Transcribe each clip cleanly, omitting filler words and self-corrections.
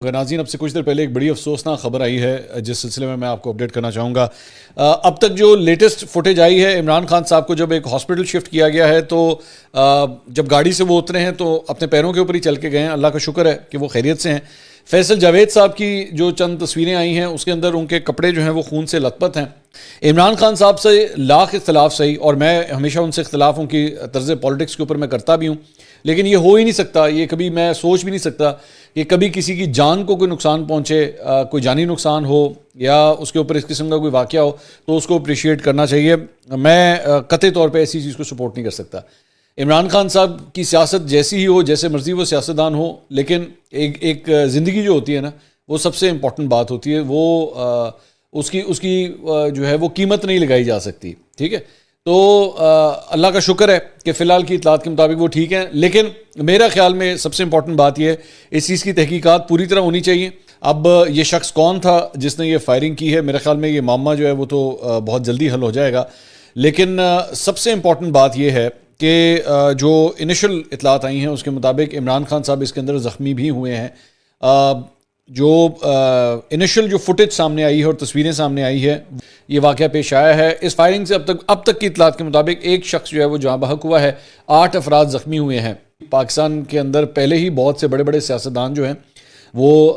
ناظرین اب سے کچھ دیر پہلے ایک بڑی افسوسناک خبر آئی ہے جس سلسلے میں آپ کو اپڈیٹ کرنا چاہوں گا۔ اب تک جو لیٹسٹ فوٹیج آئی ہے، عمران خان صاحب کو جب ایک ہاسپٹل شفٹ کیا گیا ہے تو جب گاڑی سے وہ اترے ہیں تو اپنے پیروں کے اوپر ہی چل کے گئے ہیں۔ اللہ کا شکر ہے کہ وہ خیریت سے ہیں۔ فیصل جاوید صاحب کی جو چند تصویریں آئی ہیں اس کے اندر ان کے کپڑے جو ہیں وہ خون سے لت پت ہیں۔ عمران خان صاحب سے لاکھ اختلاف صحیح، اور میں ہمیشہ ان سے اختلاف ان کی طرز پالیٹکس کے اوپر میں کرتا بھی ہوں، لیکن یہ ہو ہی نہیں سکتا، یہ کبھی میں سوچ بھی نہیں سکتا کہ کبھی کسی کی جان کو کوئی نقصان پہنچے، کوئی جانی نقصان ہو یا اس کے اوپر اس قسم کا کوئی واقعہ ہو تو اس کو اپریشیٹ کرنا چاہیے۔ میں قطعی طور پہ ایسی چیز کو سپورٹ نہیں کر سکتا۔ عمران خان صاحب کی سیاست جیسی ہی ہو، جیسے مرضی وہ سیاستدان ہو، لیکن ایک زندگی جو ہوتی ہے نا، وہ سب سے امپورٹنٹ بات ہوتی ہے، وہ اس کی جو ہے وہ قیمت نہیں لگائی جا سکتی، ٹھیک ہے؟ تو اللہ کا شکر ہے کہ فی الحال کی اطلاعات کے مطابق وہ ٹھیک ہیں، لیکن میرا خیال میں سب سے امپورٹنٹ بات یہ ہے اس چیز کی تحقیقات پوری طرح ہونی چاہیے۔ اب یہ شخص کون تھا جس نے یہ فائرنگ کی ہے، میرے خیال میں یہ معاملہ جو ہے وہ تو بہت جلدی حل ہو جائے گا، لیکن سب سے امپورٹنٹ بات یہ ہے کہ جو انیشل اطلاعات آئی ہیں اس کے مطابق عمران خان صاحب اس کے اندر زخمی بھی ہوئے ہیں۔ جو انیشل جو فوٹیج سامنے آئی ہے اور تصویریں سامنے آئی ہے، یہ واقعہ پیش آیا ہے۔ اس فائرنگ سے اب تک کی اطلاعات کے مطابق ایک شخص جو ہے وہ جاں بحق ہوا ہے، 8 افراد زخمی ہوئے ہیں۔ پاکستان کے اندر پہلے ہی بہت سے بڑے بڑے سیاستدان جو ہیں وہ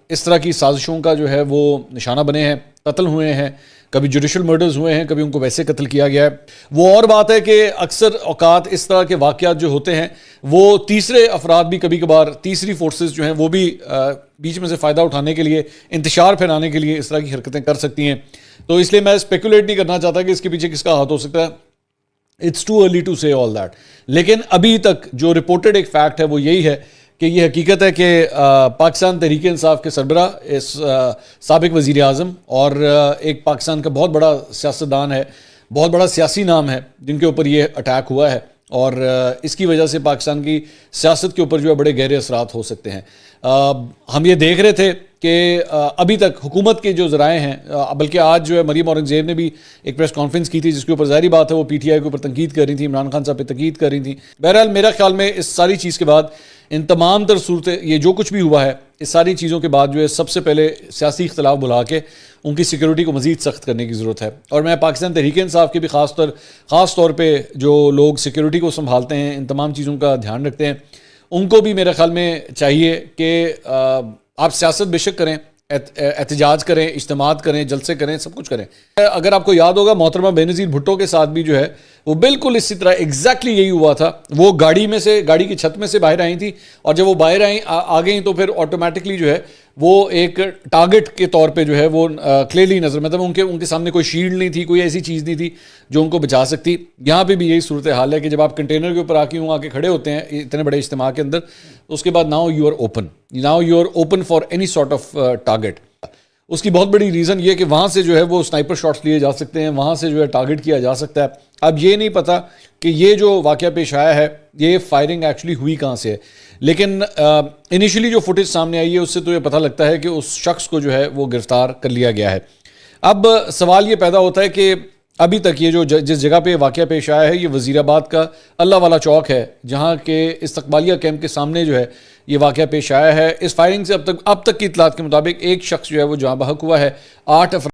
اس طرح کی سازشوں کا جو ہے وہ نشانہ بنے ہیں، قتل ہوئے ہیں، کبھی جوڈیشل مرڈرز ہوئے ہیں، کبھی ان کو ویسے قتل کیا گیا ہے۔ وہ اور بات ہے کہ اکثر اوقات اس طرح کے واقعات جو ہوتے ہیں وہ تیسرے افراد بھی کبھی کبھار، تیسری فورسز جو ہیں وہ بھی بیچ میں سے فائدہ اٹھانے کے لیے، انتشار پھیلانے کے لیے اس طرح کی حرکتیں کر سکتی ہیں۔ تو اس لیے میں اسپیکولیٹ نہیں کرنا چاہتا کہ اس کے پیچھے کس کا ہاتھ ہو سکتا ہے۔ اٹس ٹو ارلی ٹو سے آل دیٹ، لیکن ابھی تک جو رپورٹڈ ایک فیکٹ ہے وہ یہی ہے کہ یہ حقیقت ہے کہ پاکستان تحریک انصاف کے سربراہ سابق وزیر اعظم اور ایک پاکستان کا بہت بڑا سیاستدان ہے، بہت بڑا سیاسی نام ہے، جن کے اوپر یہ اٹیک ہوا ہے، اور اس کی وجہ سے پاکستان کی سیاست کے اوپر جو ہے بڑے گہرے اثرات ہو سکتے ہیں۔ ہم یہ دیکھ رہے تھے کہ ابھی تک حکومت کے جو ذرائع ہیں، بلکہ آج جو ہے مریم اورنگزیب نے بھی ایک پریس کانفرنس کی تھی جس کے اوپر ظاہری بات ہے وہ پی ٹی آئی کے اوپر تنقید کر رہی تھی، عمران خان صاحب پہ تنقید کر رہی تھی۔ بہرحال میرا خیال میں اس ساری چیز کے بعد، ان تمام تر صورتیں، یہ جو کچھ بھی ہوا ہے، اس ساری چیزوں کے بعد جو ہے سب سے پہلے سیاسی اختلاف بلا کے ان کی سیکیورٹی کو مزید سخت کرنے کی ضرورت ہے۔ اور میں پاکستان تحریک انصاف کے بھی خاص طور پہ جو لوگ سیکیورٹی کو سنبھالتے ہیں، ان تمام چیزوں کا دھیان رکھتے ہیں، ان کو بھی میرے خیال میں چاہیے کہ آپ سیاست بے شک کریں، احتجاج کریں، اجتماعات کریں، جلسے کریں، سب کچھ کریں۔ اگر آپ کو یاد ہوگا محترمہ بینظیر بھٹو کے ساتھ بھی جو ہے وہ بالکل اسی طرح ایگزیکٹلی یہی ہوا تھا۔ وہ گاڑی کی چھت میں سے باہر آئی تھیں، اور جب وہ باہر آ گئیں تو پھر آٹومیٹکلی جو ہے وہ ایک ٹارگٹ کے طور پہ جو ہے وہ کلیئرلی نظر، مطلب ان کے سامنے کوئی شیلڈ نہیں تھی، کوئی ایسی چیز نہیں تھی جو ان کو بچا سکتی۔ یہاں پہ بھی یہی صورتحال ہے کہ جب آپ کنٹینر کے اوپر آ کے کھڑے ہوتے ہیں اتنے بڑے اجتماع کے اندر، اس کے بعد now you are open for any sort of target. اس کی بہت بڑی ریزن یہ کہ وہاں سے جو ہے وہ سنائپر شاٹس لیے جا سکتے ہیں، وہاں سے جو ہے ٹارگٹ کیا جا سکتا ہے۔ اب یہ نہیں پتا کہ یہ جو واقعہ پیش آیا ہے یہ فائرنگ ایکچولی ہوئی کہاں سے ہے، لیکن انیشلی جو فوٹیج سامنے آئی ہے اس سے تو یہ پتہ لگتا ہے کہ اس شخص کو جو ہے وہ گرفتار کر لیا گیا ہے۔ اب سوال یہ پیدا ہوتا ہے کہ ابھی تک یہ جو جس جگہ پہ واقعہ پیش آیا ہے یہ وزیر آباد کا اللہ والا چوک ہے، جہاں کے استقبالیہ کیمپ کے سامنے جو ہے یہ واقعہ پیش آیا ہے۔ اس فائرنگ سے اب تک کی اطلاعات کے مطابق ایک شخص جو ہے وہ جاں بحق ہوا ہے، 8 افراد